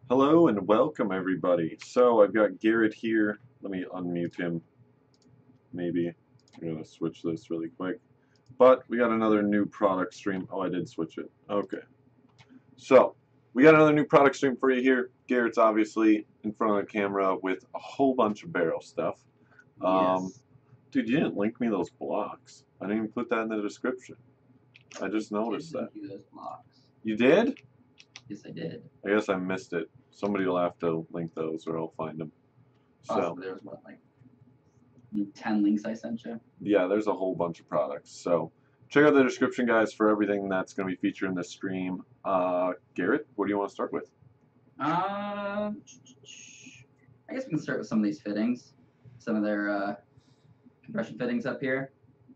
Hello and welcome everybody. So I've got Garrett here. Let me unmute him. Maybe I'm gonna switch this really quick. But we got another new product stream. Oh, I did switch it. Okay. So we got another new product stream for you here. Garrett's obviously in front of the camera with a whole bunch of barrel stuff. Yes. Dude, you didn't link me those blocks. I didn't even put that in the description. I just noticed that. Those blocks. You did? Yes, I did. I guess I missed it. Somebody will have to link those or I'll find them. So There was what, like 10 links I sent you? yeah, there's a whole bunch of products. So check out the description, guys, for everything that's going to be featured in this stream. Garrett, what do you want to start with? I guess we can start with some of these fittings. Some of their compression fittings up here.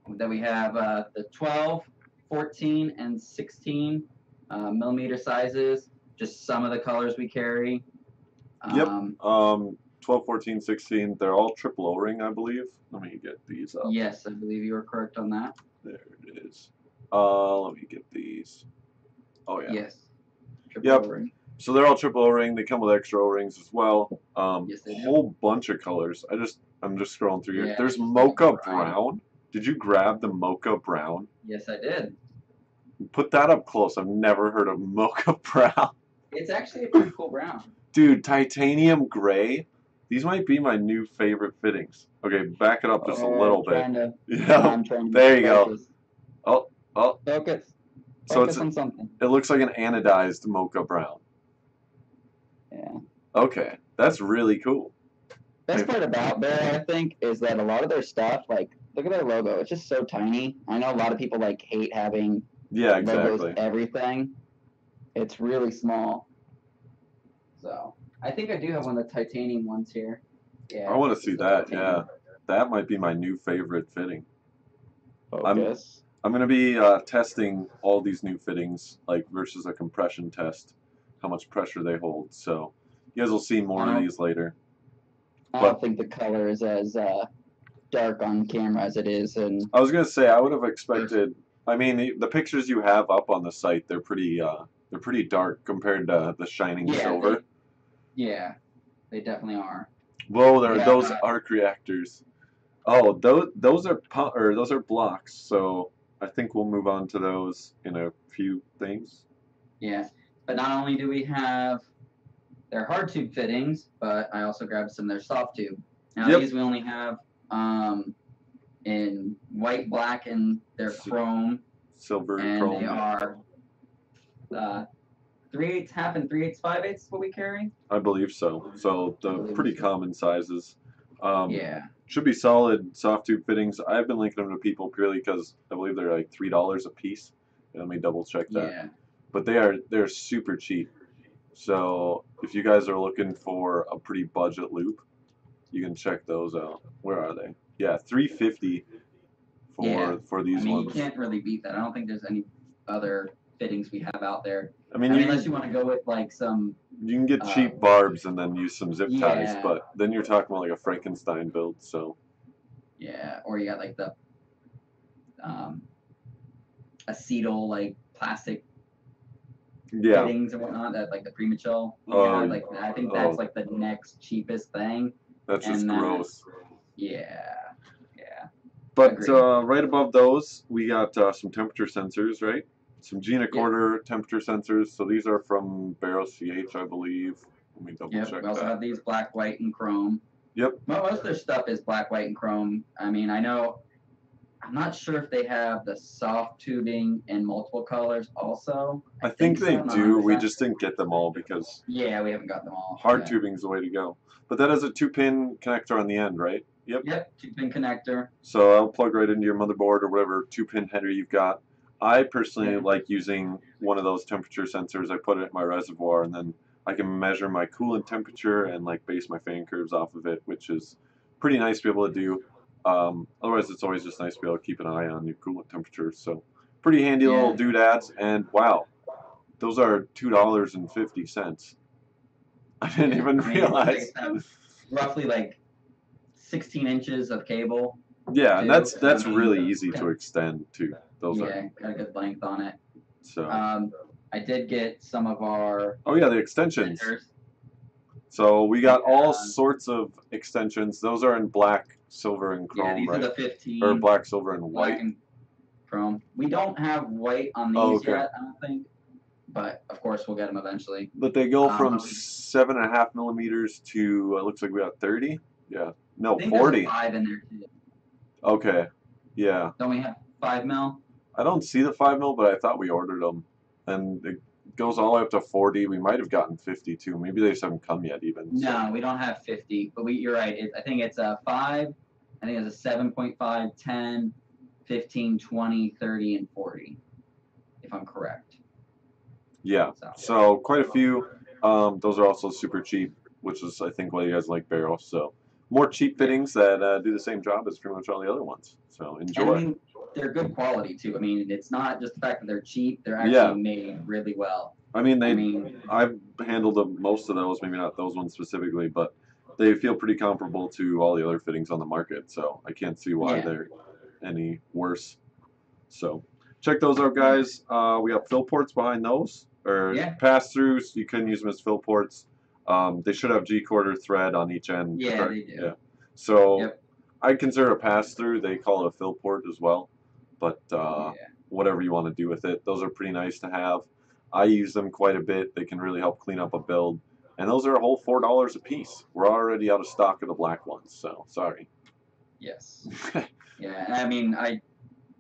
Then we have the 12, 14, and 16 millimeter sizes. Just some of the colors we carry. Yep. 12, 14, 16, they're all triple O-ring, I believe. Let me get these up. Yes, I believe you are correct on that. There it is. Let me get these. Oh, yeah. Yes. Triple Yep. O-ring. So they're all triple O-ring. They come with extra O-rings as well. Yes, they do. Whole bunch of colors. I'm just scrolling through here. Yeah, There's just mocha brown. brown. Did you grab the mocha brown? Yes, I did. Put that up close. I've never heard of mocha brown. It's actually a pretty cool brown. Dude, titanium gray. These might be my new favorite fittings. Okay, back it up just a little bit. Yeah, I'm trying to there you go. focus. Oh. Focus. So Focus on something. it looks like an anodized mocha brown. Yeah. Okay, that's really cool. Best part about Bear, I think, is that a lot of their stuff, like, look at their logo. It's just so tiny. I know a lot of people like hate having Yeah, logos exactly. everything. It's really small. So I think I do have one of the titanium ones here. Yeah. I want to see it's the that. titanium. Yeah, that might be my new favorite fitting. Focus. I'm gonna be testing all these new fittings, like versus a compression test, how much pressure they hold. So you guys will see more of these later. I don't think the color is as dark on camera as it is. And I was gonna say I would have expected. I mean, the pictures you have up on the site, they're pretty dark compared to the shining silver. They definitely are. Whoa, there are Yeah, those arc reactors. Oh, those are blocks. So I think we'll move on to those in a few things. Yeah, but not only do we have their hard tube fittings, but I also grabbed some of their soft tube. Now Yep. these we only have in white, black, and they're chrome, Silver, and chrome. they are 3/8 half and 3/8 5/8 what we carry. I believe so. So the pretty common sizes. Yeah. Should be solid soft tube fittings. I've been linking them to people purely because I believe they're like $3 a piece. Let me double check that. Yeah. But they're super cheap. So if you guys are looking for a pretty budget loop, you can check those out. Where are they? Yeah, $3.50 for these You ones. can't really beat that. I don't think there's any other fittings we have out there. I mean, unless you want to go with like some. You can get cheap barbs and then use some zip ties, Yeah. but then you're talking about like a Frankenstein build. So Yeah, or you got like the acetal like plastic fittings and whatnot, that like the pre-mature. Like I think that's like the next cheapest thing. That's just gross. Yeah. But right above those, we got some temperature sensors, right? Some Gina quarter temperature sensors. So these are from Barrel CH, I believe. Let me double check We also have these black, white, and chrome. Yep. Most of their stuff is black, white, and chrome. I mean, I'm not sure if they have the soft tubing in multiple colors also. I think they do. 100%. We just didn't get them all because we haven't got them all. Hard tubing's the way to go. But that has a 2-pin connector on the end, right? Yep. 2-pin connector. So I'll plug right into your motherboard or whatever 2-pin header you've got. I personally like using one of those temperature sensors. I put it in my reservoir and then I can measure my coolant temperature and like base my fan curves off of it, which is pretty nice to be able to do. Otherwise, it's always just nice to be able to keep an eye on your coolant temperature. So pretty handy little doodads. And wow, those are $2.50. I didn't even realize. Roughly like 16 inches of cable. Yeah, and too. that's I mean, really easy to extend too. Those are yeah, got a good length on it. so. I did get some of our Oh yeah, the extensions. extenders. So we got all Uh, sorts of extensions. Those are in black, silver, and Yeah, chrome, these are right? the 15. Or black, silver, and Black white. and chrome. We don't have white on Oh, these okay. yet, I don't think. But of course, we'll get them eventually. But they go from Um, 7.5 millimeters to it looks like we got 30. Yeah, I no, think there's a 40. 5 in there too. Okay, yeah. Don't we have 5 mil? I don't see the 5 mil, but I thought we ordered them, and it goes all the way up to 40. We might have gotten 50 too. Maybe they just haven't come yet even. So. No, we don't have 50. But you're right. I think it's a 5. I think it's a 7.5, 10, 15, 20, 30, and 40. If I'm correct. Yeah. So quite a few. Those are also super cheap, which is I think why you guys like Barrel. So more cheap fittings that do the same job as pretty much all the other ones. So And enjoy. I mean, they're good quality too. I mean, it's not just the fact that they're cheap; they're actually made really well. I mean, I've handled most of those, maybe not those ones specifically, but they feel pretty comparable to all the other fittings on the market. So I can't see why they're any worse. So check those out, guys. We got fill ports behind those, or pass-throughs. You can use them as fill ports. They should have G-quarter thread on each end. Yeah, they do. Yeah. So I consider a pass-through. They call it a fill port as well. But whatever you want to do with it, those are pretty nice to have. I use them quite a bit. They can really help clean up a build. And those are a whole $4 a piece. We're already out of stock of the black ones, so sorry. Yes. Yeah, and I mean, I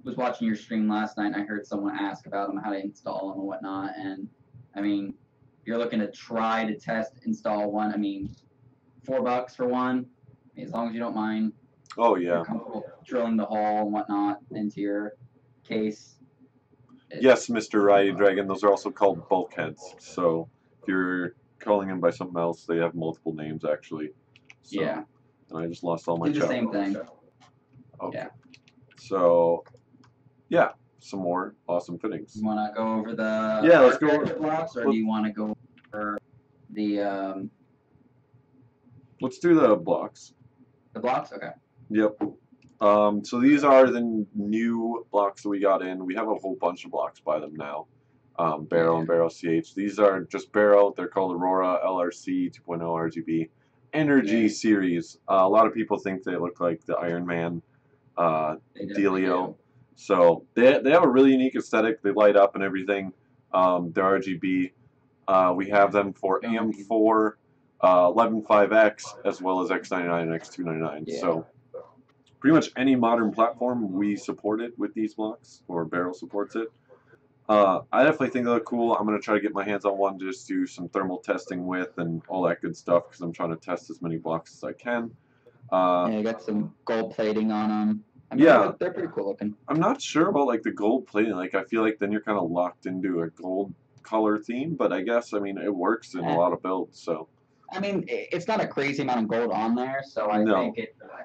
was watching your stream last night and I heard someone ask about them, how to install them and whatnot. And I mean, if you're looking to try to install one, I mean, $4 for one, as long as you don't mind. Oh yeah. You're comfortable drilling the hole and whatnot into your case. Yes, Mr. Righty Dragon. Those are also called bulkheads. So if you're calling them by something else, they have multiple names actually. So, yeah. And I just lost all my. Do the same thing. Okay. Yeah. So, yeah, some more awesome fittings. You want to go over the let's go over blocks, or do you want to go over the Let's do the blocks. The blocks, okay. Yep. So these are the new blocks that we got in. We have a whole bunch of blocks by them now. Barrel and Barrel CH. These are just Barrel. They're called Aurora LRC 2.0 RGB Energy Series. A lot of people think they look like the Iron Man dealio. So they have a really unique aesthetic. They light up and everything. They're RGB. We have them for AM4, 11.5X, as well as X99 and X299. Yeah. So pretty much any modern platform we support it with these blocks, or Barrel supports it. I definitely think they look cool. I'm going to try to get my hands on one, just do some thermal testing with and all that good stuff, because I'm trying to test as many blocks as I can. Yeah, you got some gold plating on them. I mean, they're pretty cool looking. I'm not sure about like the gold plating. Like I feel like then you're kind of locked into a gold color theme, but I guess, I mean, it works in a lot of builds. So I mean, it's not a crazy amount of gold on there, so I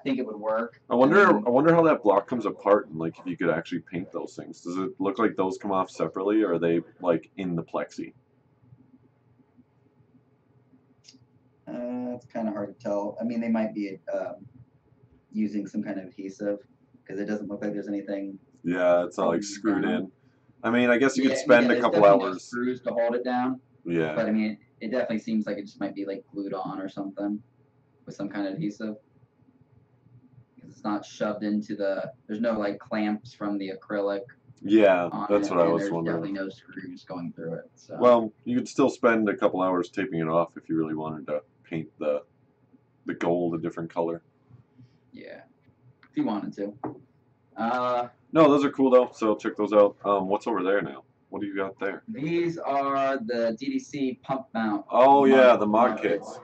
think it would work. I wonder how that block comes apart, and like if you could actually paint those things. Does it look like those come off separately, or are they like in the plexi? It's kind of hard to tell. I mean, they might be using some kind of adhesive, because it doesn't look like there's anything. Yeah, it's not like screwed in. I mean, I guess you could spend a couple hours. No screws to hold it down. Yeah. But I mean, it definitely seems like it just might be like glued on or something with some kind of adhesive. Because it's not shoved into there's no like clamps from the acrylic. Yeah, that's what I was wondering. There's definitely no screws going through it. So. Well, you could still spend a couple hours taping it off if you really wanted to paint the gold a different color. Yeah, if you wanted to. No, those are cool though, so check those out. What's over there now? What do you got there? These are the DDC pump mount. Oh yeah, the mod kits.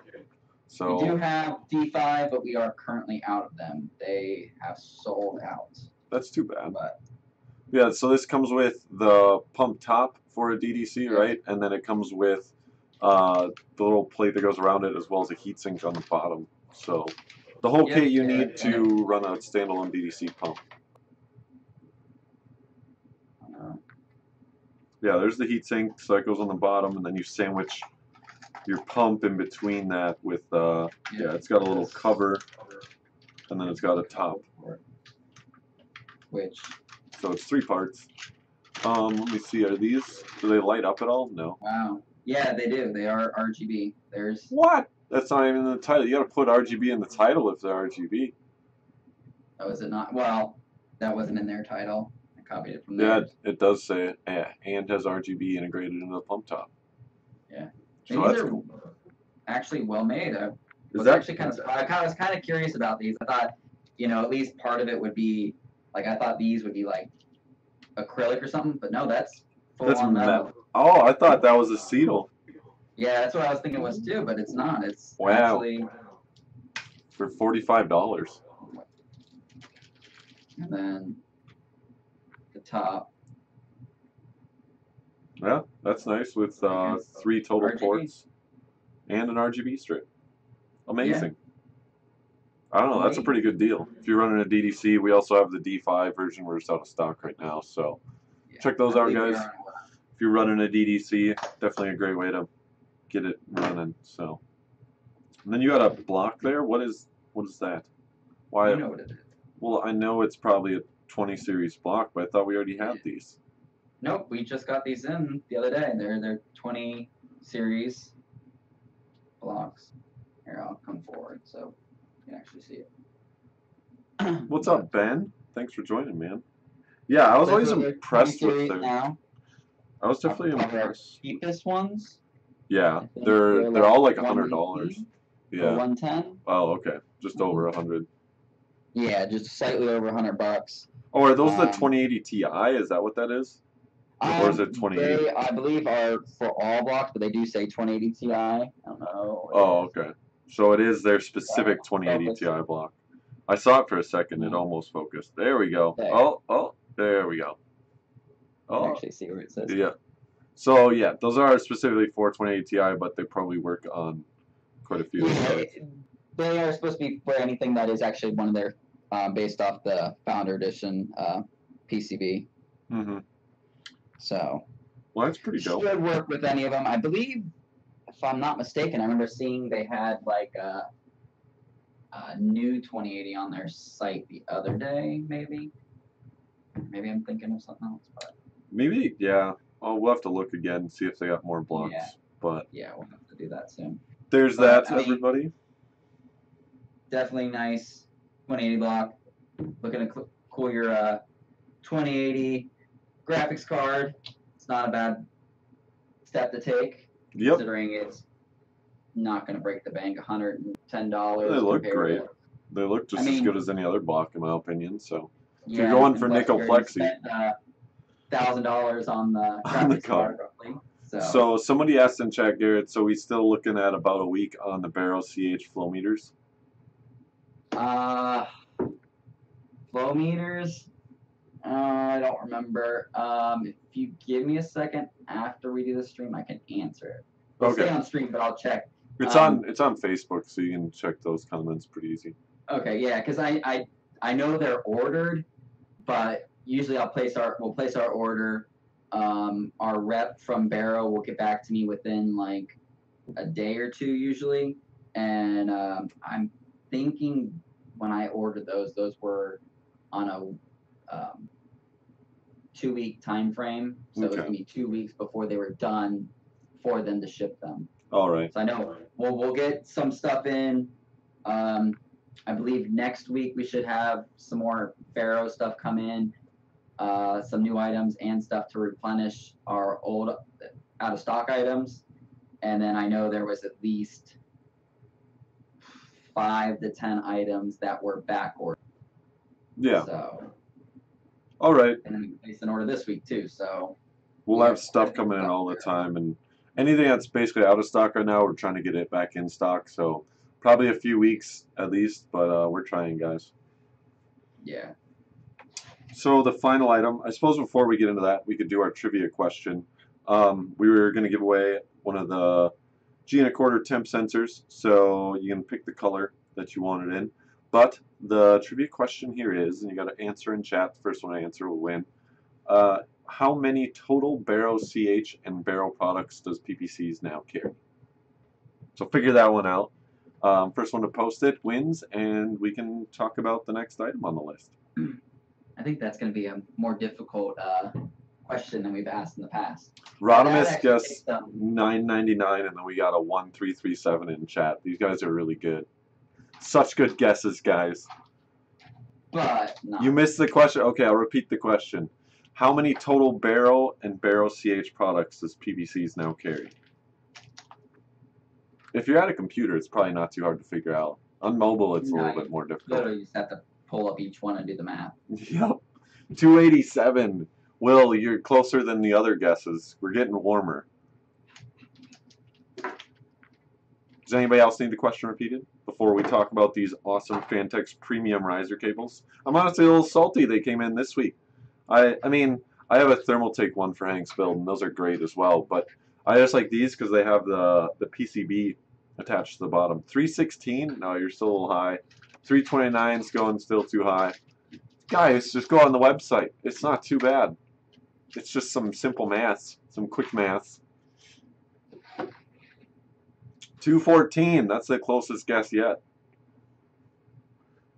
So we do have D5, but we are currently out of them. They have sold out. That's too bad. But yeah, so this comes with the pump top for a DDC, right? And then it comes with the little plate that goes around it, as well as a heatsink on the bottom. So the whole kit you need to run a standalone DDC pump. Yeah, there's the heatsink, so that goes on the bottom, and then you sandwich your pump in between that with, it's got a little cover, and then it's got a top. Which, So it's 3 parts. Let me see. Are these? Do they light up at all? No. wow. Yeah, they do. They are RGB. There's. What? That's not even in the title. You got to put RGB in the title if they're RGB. Oh, is it not? Well, that wasn't in their title. I copied it from Yeah, theirs. it does say and has RGB integrated into the pump top. Yeah. So And these that's are cool. actually well made. I Is was that actually I was kind of curious about these. I thought, at least part of it would be like I thought these would be like acrylic or something, but no, that's full that's on metal. Oh, I thought that was acetal. Yeah, that's what I was thinking was too, but it's not. It's Wow. actually. For $45. And then the top. Yeah, that's nice with 3 total RGB. ports and an RGB strip. Amazing. I don't know. That's a pretty good deal. If you're running a DDC, we also have the D5 version. We're just out of stock right now, so check those out, guys. If you're running a DDC, definitely a great way to get it running. So, and then you got a block there. What is that? Why? You know what it is. Well, I know it's probably a 20 series block, but I thought we already had these. Nope, we just got these in the other day. They're 20 series blocks. Here, I'll come forward so you can actually see it. What's up, Ben? Thanks for joining, man. Yeah, I was always impressed with their. Now. I was definitely impressed. Cheapest ones. Yeah, they're all like $100. Yeah. 110. Oh, okay. Just over 100. Yeah, just slightly over $100. Oh, are those the 2080 Ti? Is that what that is? Or is it 2080? They, I believe, are for all blocks, but they do say 2080 Ti. I don't know. Oh, okay. So it is their specific 2080 Ti block. I saw it for a second. It almost focused. There we go. There. Oh, there we go. You can actually see where it says. Yeah. So, yeah, those are specifically for 2080 Ti, but they probably work on quite a few. They are supposed to be for anything that is actually one of their, based off the Founder Edition PCB. Mm-hmm. So. Well, that's pretty dope. Should work with any of them. I believe, if I'm not mistaken, I remember seeing they had like a new 2080 on their site the other day, maybe. Maybe I'm thinking of something else, but. Maybe, yeah. Oh, we'll have to look again and see if they got more blocks. Yeah. But yeah, we'll have to do that soon. There's that, everybody. Definitely nice 2080 block. Looking to cool your 2080 graphics card. It's not a bad step to take, considering it's not going to break the bank. $110. They look great. They look just as good as any other block, in my opinion. So if you're going for nickel plexi, $1,000 on the graphics card, roughly. So somebody asked in chat, Garrett. So we still looking at about a week on the Barrow CH flow meters. Flow meters. I don't remember. If you give me a second after we do the stream, I can answer it. We'll stay on stream, but I'll check. It's on Facebook, so you can check those comments pretty easy. Okay, yeah, because I know they're ordered, but usually we'll place our order. Our rep from Barrow will get back to me within like a day or two usually, and I'm thinking when I ordered those were on a 2-week time frame, so it's gonna be 2 weeks before they were done for them to ship them. All right. So I know we'll get some stuff in. I believe next week we should have some more Barrow stuff come in, some new items and stuff to replenish our old out of stock items, and then I know there was at least 5 to 10 items that were back ordered. Yeah. So. All right. And then we place an order this week too. So. We'll have stuff coming in all the time, and anything that's basically out of stock right now, we're trying to get it back in stock. So probably a few weeks at least, but we're trying, guys. Yeah. So the final item, I suppose before we get into that, we could do our trivia question. We were going to give away one of the G1/4 temp sensors, so you can pick the color that you want it in. But the trivia question here is, and you got to answer in chat. The first one to answer will win. How many total Barrow CH and Barrow products does PPCs now carry? So figure that one out. First one to post it wins, and we can talk about the next item on the list. I think that's going to be a more difficult question than we've asked in the past. Rodimus guessed $9.99, and then we got a 1337 in chat. These guys are really good. Such good guesses, guys. But no. You missed the question. Okay, I'll repeat the question. How many total Barrel and Barrel CH products does PPCs now carry? If you're at a computer, it's probably not too hard to figure out. On mobile, it's a little bit more difficult. Literally, you just have to pull up each one and do the math. Yep. 287. Will, you're closer than the other guesses. We're getting warmer. Does anybody else need the question repeated before we talk about these awesome Fantex premium riser cables? I'm honestly a little salty they came in this week. I mean, I have a Thermaltake one for Hank's build, and those are great as well. But I just like these because they have the PCB attached to the bottom. 316? No, you're still a little high. 329 is going still too high. Guys, just go on the website. It's not too bad. It's just some simple maths, some quick maths. 214, that's the closest guess yet.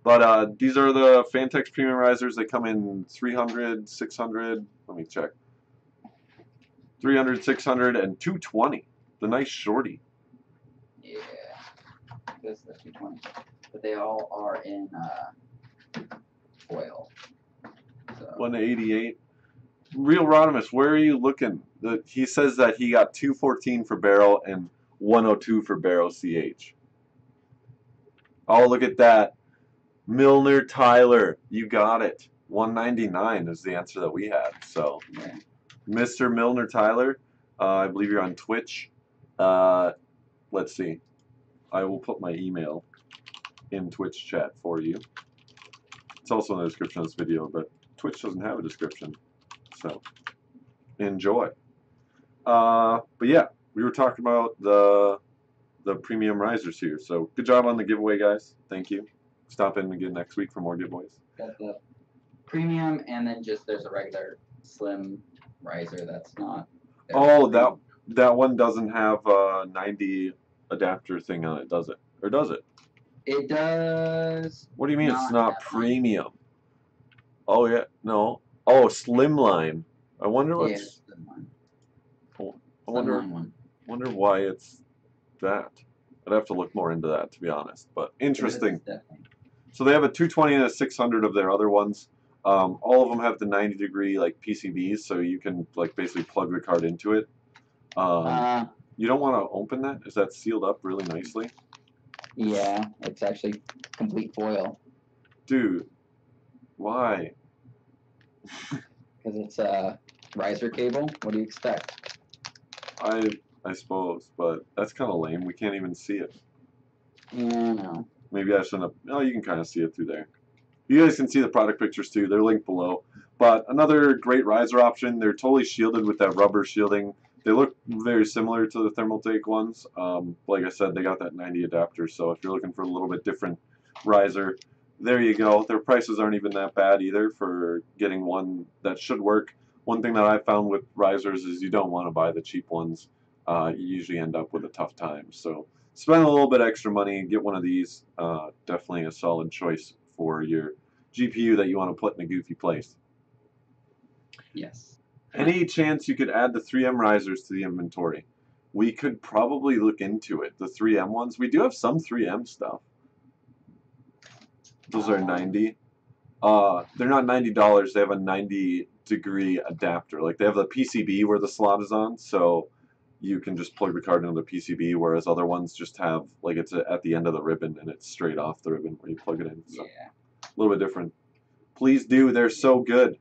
But these are the Fantex premium risers. They come in 300, 600, let me check. 300, 600, and 220. The nice shorty. Yeah, this is 220. But they all are in foil. So. 188. Real Rodimus, where are you looking? He says that he got 214 for Barrel and 102 for Barrel CH. Oh, look at that. Milner Tyler, you got it. 199 is the answer that we had. So, yeah. Mr. Milner Tyler, I believe you're on Twitch. Let's see. I will put my email in Twitch chat for you. It's also in the description of this video, but Twitch doesn't have a description. So, enjoy. But yeah, we were talking about the premium risers here. So, good job on the giveaway, guys. Thank you. Stop in again next week for more giveaways. Got the premium, and then just there's a regular slim riser that's not. Oh, that one doesn't have a 90 adapter thing on it, does it? Or does it? It does. What do you mean it's not premium? Oh yeah, no. Oh, slimline. I wonder what's. Yeah, I wonder why it's that. I'd have to look more into that, to be honest. But interesting. So they have a 220 and a 600 of their other ones. All of them have the 90-degree like PCBs, so you can like basically plug the card into it. You don't want to open that? Is that sealed up really nicely? Yeah, it's actually complete foil. Dude, why? Because it's a riser cable. What do you expect? I suppose, but that's kind of lame. We can't even see it. Yeah, no. Maybe I shouldn't have. Oh, you can kind of see it through there. You guys can see the product pictures too. They're linked below. But another great riser option. They're totally shielded with that rubber shielding. They look very similar to the Thermaltake ones. Like I said, they got that 90 adapter. So if you're looking for a little bit different riser, there you go. Their prices aren't even that bad either for getting one that should work. One thing that I found with risers is you don't want to buy the cheap ones. You usually end up with a tough time. So spend a little bit extra money and get one of these. Definitely a solid choice for your GPU that you want to put in a goofy place. Yes. Any chance you could add the 3M risers to the inventory? We could probably look into it. The 3M ones. We do have some 3M stuff. Those are 90. They're not $90. They have a 90-degree adapter. Like they have the PCB where the slot is on, so you can just plug the card into the PCB, whereas other ones just have, like it's at the end of the ribbon and it's straight off the ribbon where you plug it in. So yeah. A little bit different. Please do. They're so good.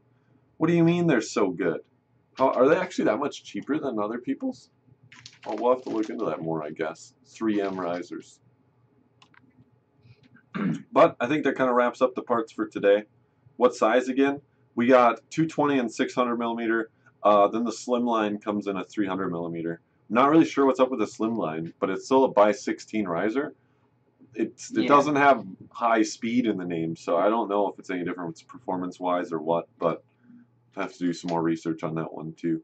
What do you mean they're so good? How, are they actually that much cheaper than other people's? Oh, we'll have to look into that more, I guess. 3M risers. But I think that kind of wraps up the parts for today. What size again? We got 220 and 600 millimeter. Then the slimline comes in a 300 millimeter. I'm not really sure what's up with the slimline, but it's still a by 16 riser. It doesn't have high speed in the name, so I don't know if it's any different performance-wise or what, but I have to do some more research on that one too.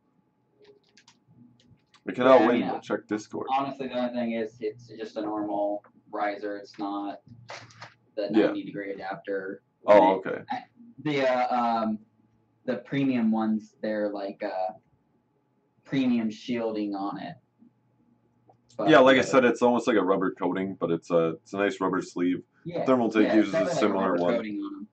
We cannot win, but check Discord. Honestly, the only thing is it's just a normal riser. It's not the 90-degree adapter. Oh, okay. The premium ones, they're like premium shielding on it. But Yeah, like I said, it's almost like a rubber coating, but it's a nice rubber sleeve. yeah, Thermaltake yeah, it's uses a definitely like a similar rubber one. coating on them.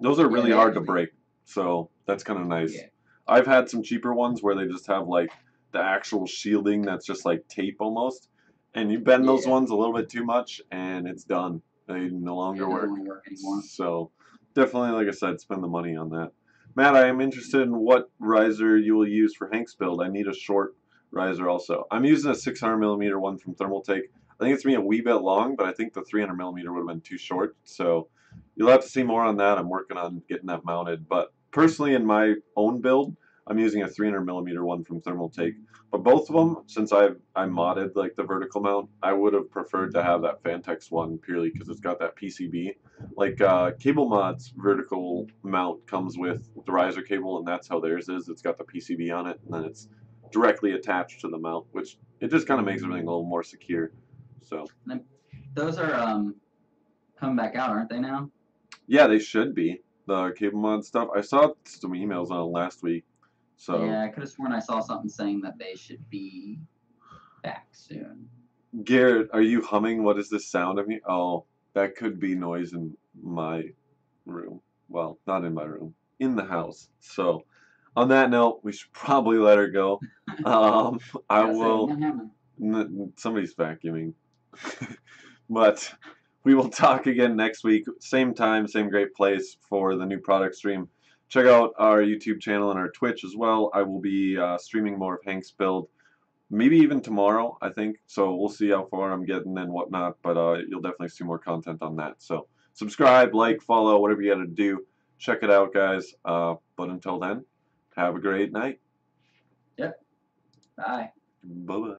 Those are Yeah, really they hard to actually, break, so that's kind of nice. yeah, I've had some cheaper ones where they just have like the actual shielding that's just like tape almost, and you bend those yeah, ones a little bit too much, and it's done. They no yeah, longer it doesn't work. want to work anymore. So definitely, like I said, spend the money on that. Matt, I am interested in what riser you will use for Hank's build. I need a short riser also. I'm using a 600 millimeter one from Thermaltake. I think it's gonna be a wee bit long, but I think the 300 millimeter would have been too short. So you'll have to see more on that. I'm working on getting that mounted. But personally, in my own build, I'm using a 300 millimeter one from Thermaltake. But both of them, since I modded like the vertical mount, I would have preferred to have that Fantex one purely because it's got that PCB. Like Cable Mod's vertical mount comes with the riser cable, and that's how theirs is. It's got the PCB on it, and then it's directly attached to the mount, which it just kind of makes everything a little more secure. So Those are coming back out, aren't they now? yeah, they should be the Cable Mod stuff. I saw some emails on it last week. So Yeah, I could have sworn I saw something saying that they should be back soon. Garrett, are you humming? What is this sound of me? Oh, that could be noise in my room. Well, not in my room, in the house. So, on that note, we should probably let her go. Um, I Gotta say, will. Somebody's vacuuming. But we will talk again next week. Same time, same great place for the new product stream. Check out our YouTube channel and our Twitch as well. I will be streaming more of Hank's build. Maybe even tomorrow, I think. So we'll see how far I'm getting and whatnot. But you'll definitely see more content on that. So subscribe, like, follow, whatever you got to do. Check it out, guys. But until then, have a great night. Yep. Bye. Bye bye.